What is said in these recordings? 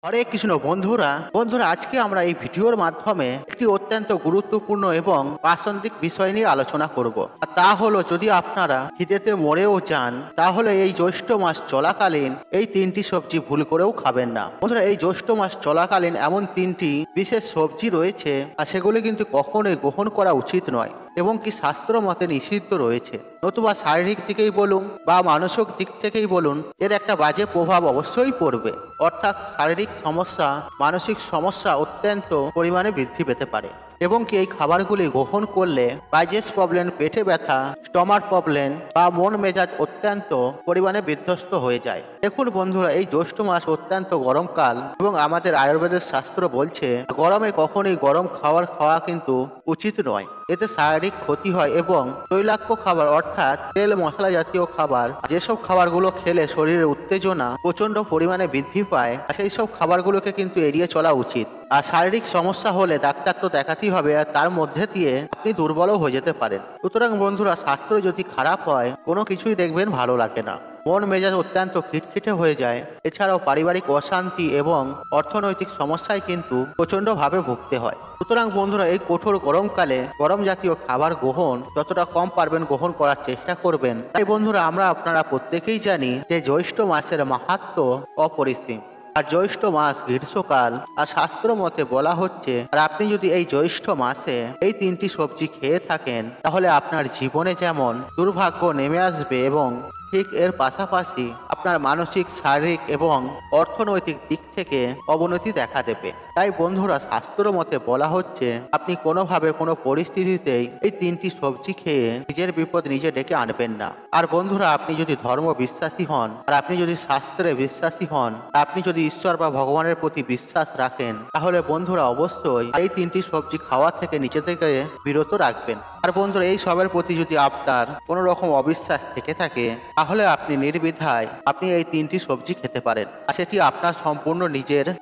হরে কৃষ্ণ বন্ধুরা আজকে আমরা এই ভিডিওর মাধ্যমে একটি অত্যন্ত গুরুত্বপূর্ণ এবং প্রাসঙ্গিক বিষয় নিয়ে আলোচনা করব। আর তা হলো, যদি আপনারা খিদেতে মরেও যান তাহলে এই জ্যৈষ্ঠ মাস চলাকালীন এই তিনটি সবজি ভুল করেও খাবেন না। বন্ধুরা, এই জ্যৈষ্ঠ মাস চলাকালীন এমন তিনটি বিশেষ সবজি রয়েছে আর সেগুলি কিন্তু কখনোই গ্রহণ করা উচিত নয় এবং কি শাস্ত্র মতে নিষিদ্ধ রয়েছে। নতুবা শারীরিক দিকেই বলুন বা মানসিক দিক থেকেই বলুন, এর একটা বাজে প্রভাব অবশ্যই পড়বে। অর্থাৎ শারীরিক সমস্যা, মানসিক সমস্যা অত্যন্ত পরিমাণে বৃদ্ধি পেতে পারে এবং কি এই খাবারগুলি গ্রহণ করলে ডাইজেস্ট প্রবলেম, পেটে ব্যথা, স্টমাক প্রবলেম বা মন মেজাজ অত্যন্ত পরিমাণে বিধ্বস্ত হয়ে যায়। দেখুন বন্ধুরা, এই জ্যৈষ্ঠ মাস অত্যন্ত গরমকাল এবং আমাদের আয়ুর্বেদের শাস্ত্র বলছে গরমে কখনোই গরম খাওয়া কিন্তু উচিত নয়। এতে শারীরিক ক্ষতি হয় এবং তৈলাক্ত খাবার অর্থাৎ তেল মশলা জাতীয় খাবার, যেসব খাবারগুলো খেলে শরীরের উত্তেজনা প্রচন্ড পরিমাণে বৃদ্ধি পায়, সেই সব খাবারগুলোকে কিন্তু এড়িয়ে চলা উচিত। আর শারীরিক সমস্যা হলে ডাক্তার তো দেখাতেই হবে, আর তার মধ্যে দিয়ে আপনি দুর্বলও হয়ে যেতে পারেন। সুতরাং বন্ধুরা, স্বাস্থ্য যদি খারাপ হয় কোনো কিছুই দেখবেন ভালো লাগে না, মন মেজাজ অত্যন্ত খিটখিটে হয়ে যায়। এছাড়াও পারিবারিক অশান্তি এবং অর্থনৈতিক সমস্যায় কিন্তু প্রচন্ডভাবে ভুগতে হয়। সুতরাং বন্ধুরা, এই কঠোর গরমকালে গরম জাতীয় খাবার গ্রহণ যতটা কম পারবেন গ্রহণ করার চেষ্টা করবেন। তাই বন্ধুরা, আপনারা প্রত্যেকেই জানি যে জ্যৈষ্ঠ মাসের মাহাত্ম্য অপরিসীম। আর জ্যৈষ্ঠ মাস গ্রীষ্মকাল, আর শাস্ত্র মতে বলা হচ্ছে আর আপনি যদি এই জ্যৈষ্ঠ মাসে এই তিনটি সবজি খেয়ে থাকেন তাহলে আপনার জীবনে যেমন দুর্ভাগ্য নেমে আসবে এবং ঠিক এর পাশাপাশি আপনার মানসিক, শারীরিক এবং অর্থনৈতিক দিক থেকে অবনতি দেখা দেবে। তাই বন্ধুরা, শাস্ত্র মতে বলা হচ্ছে আপনি কোনোভাবে কোনো পরিস্থিতিতেই এই তিনটি সবজি খেয়ে নিজের বিপদ নিজে ডেকে আনবেন না। আর বন্ধুরা, আপনি যদি ধর্ম বিশ্বাসী হন, আর আপনি যদি শাস্ত্রে বিশ্বাসী হন, আপনি যদি ঈশ্বর বা ভগবানের প্রতি বিশ্বাস রাখেন, তাহলে বন্ধুরা অবশ্যই এই তিনটি সবজি খাওয়া থেকে নিজে থেকে বিরত রাখবেন। আর বন্ধুরা, এই সবের প্রতি যদি আপনার কোনো রকম অবিশ্বাস থেকে থাকে তাহলে আপনি নির্দ্বিধায় আপনি এই তিনটি সবজি খেতে পারেন, আর সেটি আপনার সম্পূর্ণ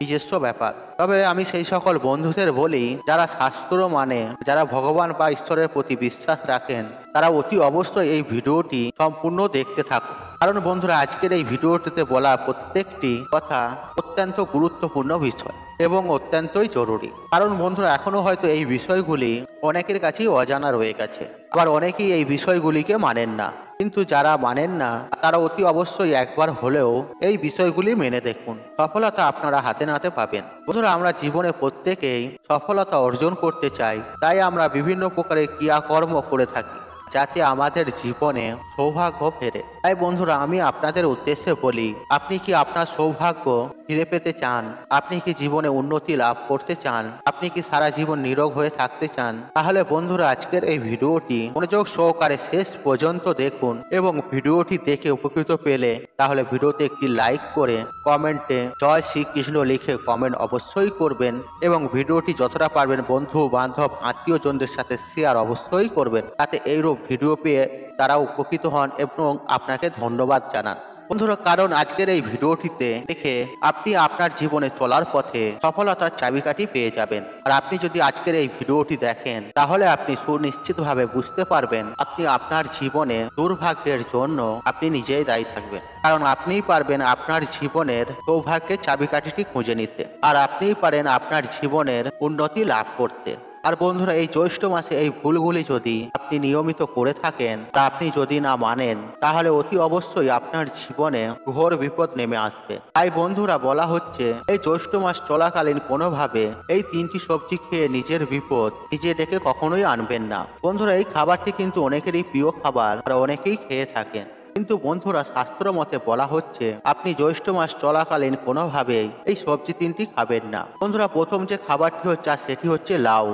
নিজস্ব ব্যাপার। তবে আমি সেই সকল বন্ধুদের বলি যারা শাস্ত্র মানে, যারা ভগবান বা ঈশ্বরের প্রতি বিশ্বাস রাখেন, তারা অতি অবশ্যই এই ভিডিওটি সম্পূর্ণ দেখতে থাকুন। কারণ বন্ধুরা, আজকের এই ভিডিওটিতে বলা প্রত্যেকটি কথা অত্যন্ত গুরুত্বপূর্ণ বিষয় এবং অত্যন্তই জরুরি। কারণ বন্ধুরা, এখনো হয়তো এই বিষয়গুলি অনেকের কাছেই অজানা রয়ে গেছে, আবার অনেকেই এই বিষয়গুলিকে মানেন না। কিন্তু যারা মানেন না তারা অতি অবশ্যই একবার হলেও এই বিষয়গুলি মেনে দেখুন, সফলতা আপনারা হাতে নাতে পাবেন। বন্ধুরা, আমরা জীবনে প্রত্যেকেই সফলতা অর্জন করতে চাই, তাই আমরা বিভিন্ন প্রকারের ক্রিয়াকর্ম করে থাকি যাতে আমাদের জীবনে সৌভাগ্য ফেরে। তাই বন্ধুরা, আমি আপনাদের উদ্দেশ্যে বলি, আপনি কি আপনার সৌভাগ্য ফিরে পেতে চান? আপনি কি জীবনে উন্নতি লাভ করতে চান? আপনি কি সারা জীবন নিরোগ হয়ে থাকতে চান? তাহলে বন্ধুরা, আজকের এই ভিডিওটি মনোযোগ সহকারে শেষ পর্যন্ত দেখুন এবং ভিডিওটি দেখে উপকৃত পেলে তাহলে ভিডিওতে একটি লাইক করে কমেন্টে জয় শ্রীকৃষ্ণ লিখে কমেন্ট অবশ্যই করবেন এবং ভিডিওটি যতটা পারবেন বন্ধু বান্ধব আত্মীয়জনদের সাথে শেয়ার অবশ্যই করবেন, যাতে এইরূপ ভিডিও পেয়ে তারা উপকৃত হন এবং আপনাকে ধন্যবাদ জানান। বন্ধুরা, কারণ আজকের এই ভিডিওটিতে দেখে আপনি আপনার জীবনে চলার পথে সফলতার চাবিকাঠি পেয়ে যাবেন। আর আপনি যদি আজকের এই ভিডিওটি দেখেন তাহলে আপনি সুনিশ্চিতভাবে বুঝতে পারবেন আপনি আপনার জীবনে দুর্ভাগ্যের জন্য আপনি নিজেই দায়ী থাকবেন। কারণ আপনিই পারবেন আপনার জীবনের সৌভাগ্যের চাবিকাঠিটি খুঁজে নিতে, আর আপনিই পারেন আপনার জীবনের উন্নতি লাভ করতে। আর বন্ধুরা, এই জ্যৈষ্ঠ মাসে এই ভুলগুলি যদি আপনি নিয়মিত করে থাকেন, তা আপনি যদি না মানেন তাহলে অতি অবশ্যই আপনার জীবনে ঘোর বিপদ নেমে আসবে। তাই বন্ধুরা, বলা হচ্ছে এই জ্যৈষ্ঠ মাস চলাকালীন কোনোভাবে এই তিনটি সবজি খেয়ে নিজের বিপদ নিজে ডেকে কখনোই আনবেন না। বন্ধুরা, এই খাবারটি কিন্তু অনেকেরই প্রিয় খাবার আর অনেকেই খেয়ে থাকেন, কিন্তু বন্ধুরা, শাস্ত্র মতে বলা হচ্ছে আপনি জ্যৈষ্ঠ মাস চলাকালীন কোনোভাবেই এই সবজি তিনটি খাবেন না। বন্ধুরা, প্রথম যে খাবারটি হচ্ছে সেটি হচ্ছে লাউ।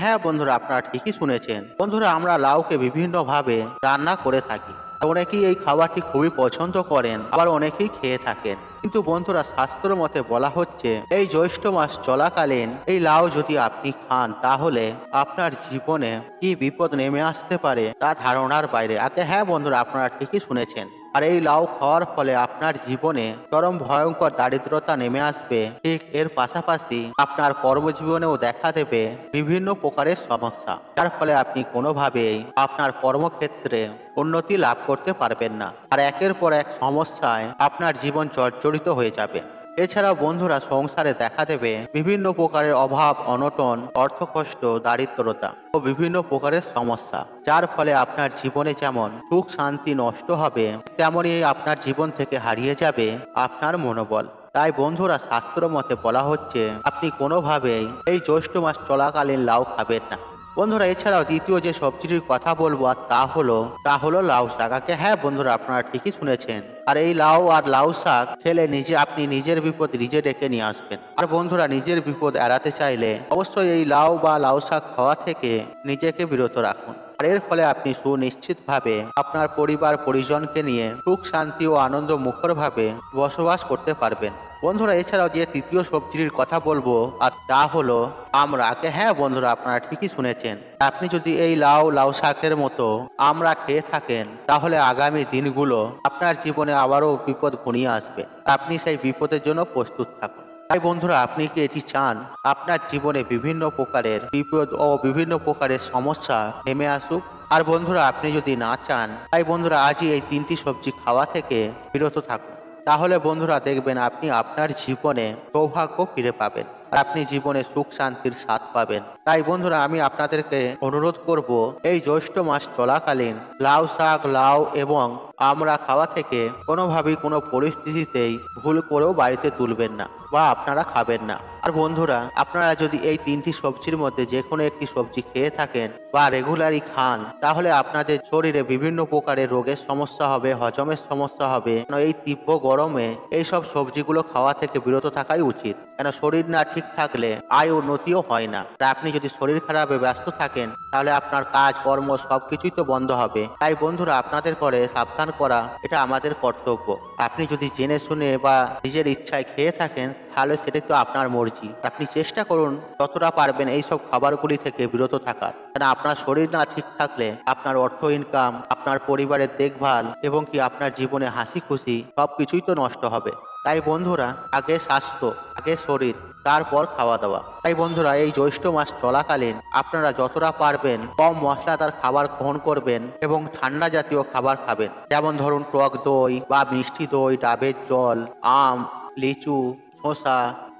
হ্যাঁ বন্ধুরা, আপনারা ঠিকই শুনেছেন। বন্ধুরা, আমরা লাউকে বিভিন্ন ভাবে রান্না করে থাকি, অনেকেই এই খাবারটি খুবই পছন্দ করেন, আবার অনেকেই খেয়ে থাকেন। কিন্তু বন্ধুরা, শাস্ত্র মতে বলা হচ্ছে এই জ্যৈষ্ঠ মাস চলাকালীন এই লাউ যদি আপনি খান তাহলে আপনার জীবনে কি বিপদ নেমে আসতে পারে তা ধারণার বাইরে। হ্যাঁ বন্ধুরা, আপনারা ঠিকই শুনেছেন। আর এই লাউ খাওয়ার ফলে আপনার জীবনে চরম ভয়ঙ্কর দারিদ্রতা নেমে আসবে। ঠিক এর পাশাপাশি আপনার কর্মজীবনেও দেখা দেবে বিভিন্ন প্রকারের সমস্যা, যার ফলে আপনি কোনোভাবেই আপনার কর্মক্ষেত্রে উন্নতি লাভ করতে পারবেন না। আর একের পর এক সমস্যায় আপনার জীবন জর্জরিত হয়ে যাবে। এছাড়াও বন্ধুরা সংসারে দেখা দেবে বিভিন্ন প্রকারের অভাব, অনটন, অর্থকষ্ট, দারিদ্রতা ও বিভিন্ন প্রকারের সমস্যা, যার ফলে আপনার জীবনে যেমন সুখ শান্তি নষ্ট হবে, তেমনই আপনার জীবন থেকে হারিয়ে যাবে আপনার মনোবল। তাই বন্ধুরা শাস্ত্র মতে বলা হচ্ছে আপনি কোনোভাবেই এই জ্যৈষ্ঠ মাস চলাকালীন লাউ খাবেন না। বন্ধুরা এছাড়াও দ্বিতীয় যে সবজিটির কথা বলবো আর তা হলো লাউ শাক। হ্যাঁ বন্ধুরা, আপনারা ঠিকই শুনেছেন। আর এই লাউ আর লাউ শাক খেলে আপনি নিজের বিপদ নিজে ডেকে নিয়ে আসবেন। আর বন্ধুরা, নিজের বিপদ এড়াতে চাইলে অবশ্যই এই লাউ বা লাউ শাক খাওয়া থেকে নিজেকে বিরত রাখুন। আর এর ফলে আপনি সুনিশ্চিতভাবে আপনার পরিবার পরিজনকে নিয়ে সুখ শান্তি ও আনন্দ মুখরভাবে বসবাস করতে পারবেন। বন্ধুরা এছাড়াও যে তৃতীয় সবজির কথা বলবো আর তা হলো আমড়া। হ্যাঁ বন্ধুরা, আপনারা ঠিকই শুনেছেন। আপনি যদি এই লাউ শাকের মতো আমড়া খেয়ে থাকেন, তাহলে আগামী দিনগুলো আপনার জীবনে আবারও বিপদ ঘনিয়ে আসবে। আপনি সেই বিপদের জন্য প্রস্তুত থাকুন। তাই বন্ধুরা, আপনি কি এটি চান আপনার জীবনে বিভিন্ন প্রকারের বিপদ ও বিভিন্ন প্রকারের সমস্যা নেমে আসুক? আর বন্ধুরা, আপনি যদি না চান, তাই বন্ধুরা আজই এই তিনটি সবজি খাওয়া থেকে বিরত থাকুন। তাহলে বন্ধুরা দেখবেন আপনি আপনার জীবনে সৌভাগ্য ফিরে পাবেন আর আপনি জীবনে সুখ শান্তির স্বাদ পাবেন। তাই বন্ধুরা, আমি আপনাদেরকে অনুরোধ করব এই জ্যৈষ্ঠ মাস চলাকালীন লাউ শাক, লাউ এবং আমড়া খাওয়া থেকে কোনোভাবেই কোনো পরিস্থিতিতেই ভুল করেও বাড়িতে তুলবেন না বা আপনারা খাবেন না। আর বন্ধুরা, আপনারা যদি এই তিনটি সবজির মধ্যে যে কোনো একটি সবজি খেয়ে থাকেন বা রেগুলারই খান, তাহলে আপনাদের শরীরে বিভিন্ন প্রকারের রোগের সমস্যা হবে, হজমের সমস্যা হবে। এই তীব্র গরমে এইসব সবজিগুলো খাওয়া থেকে বিরত থাকাই উচিত, কেন শরীর না ঠিক থাকলে আয় উন্নতিও হয় না। আর আপনি যদি শরীর খারাপে ব্যস্ত থাকেন, তাহলে আপনার কাজ কর্ম সবকিছুই তো বন্ধ হবে। তাই বন্ধুরা, আপনাদের করে সাবধান করা এটা আমাদের কর্তব্য। আপনি যদি জেনে শুনে বা নিজের ইচ্ছায় খেয়ে থাকেন, তাহলে সেটাই তো আপনার মর্জি। আপনি চেষ্টা করুন যতটা পারবেন এইসব খাবারগুলি থেকে বিরত থাকার, কারণ আপনার শরীর না ঠিক থাকলে আপনার অর্থ ইনকাম, আপনার পরিবারের দেখভাল এবং কি আপনার জীবনে হাসি খুশি সবকিছুই তো নষ্ট হবে। তাই বন্ধুরা, আগে স্বাস্থ্য, আগে শরীর, তারপর খাওয়া দাওয়া। তাই বন্ধুরা, এই জ্যৈষ্ঠ মাস চলাকালীন আপনারা যতটা পারবেন কম মশলাদার খাবার গ্রহণ করবেন এবং ঠান্ডা জাতীয় খাবার খাবেন। যেমন ধরুন টক দই বা মিষ্টি দই, ডাবের জল, আম, লিচু, শসা,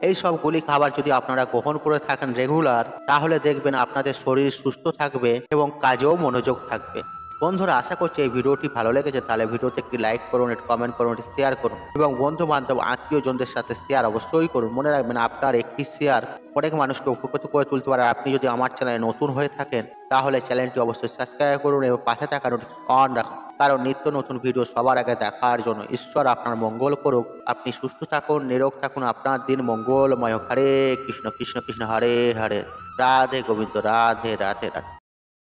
এই সবগুলি খাবার যদি আপনারা গ্রহণ করে থাকেন রেগুলার, তাহলে দেখবেন আপনাদের শরীর সুস্থ থাকবে এবং কাজেও মনোযোগ থাকবে। বন্ধুরা, আশা করছি এই ভিডিওটি ভালো লেগেছে। তাহলে ভিডিওতে একটি লাইক করুন, একটি কমেন্ট করুন, একটি শেয়ার করুন এবং বন্ধু বান্ধব আত্মীয়জনদের সাথে শেয়ার অবশ্যই করুন। মনে রাখবেন আপনার একটি শেয়ার অনেক মানুষকে উপকৃত করে তুলতে পারে। আপনি যদি আমার চ্যানেলে নতুন হয়ে থাকেন, তাহলে চ্যানেলটি অবশ্যই সাবস্ক্রাইব করুন এবং পাশে থাকা নোটিফিকেশন অন রাখুন, কারণ নিত্য নতুন ভিডিও সবার আগে দেখার জন্য। ঈশ্বর আপনার মঙ্গল করুক। আপনি সুস্থ থাকুন, নিরোগ থাকুন, আপনার দিন মঙ্গলময় হোক। হরে কৃষ্ণ কৃষ্ণ কৃষ্ণ হরে হরে, রাধে গোবিন্দ, রাধে রাধে রাধে।